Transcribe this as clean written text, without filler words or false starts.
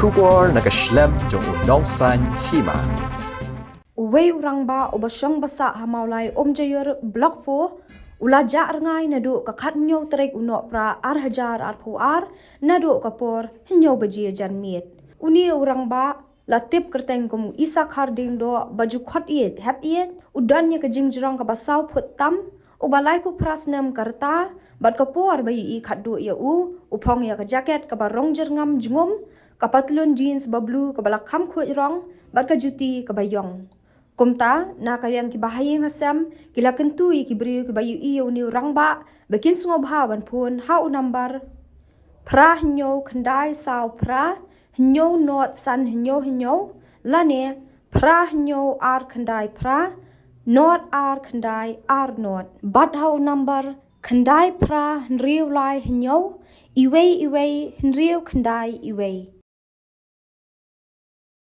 Shubor nakaslem jong unongsan Hima. Uwei Rangbah ubasong basa ha Mawlai Umjaïur Block 4 ulaja Rngai nadu ka khat nyo trek uno pra hajar puar nadu kapor hinyo baji janmit. Uni Rangbah latip kerteng komu isa kharding do baju khot iet hap iet udan nya ka jingjrong ka basau phut tam ubalai pu prasnam karta bat kapor bayi i khat do ya upong ya ka jacket ka barong jerngam jungum ka patlon jeans bablu ka balakam khu rong bat ka juti ka bayong. Kumta na kalian ki bahaya ngasam kila kentui ki beri ki bayu iyo ni Rangbah bikin sungob hawan pun hau number pra hinyo kendai sau pra hinyo not san hinyo lane pra hinyo ar kendai pra not ar kendai ar not bat hau number kendai pra hinriu lai hinyo iwei hinriu kendai iwei.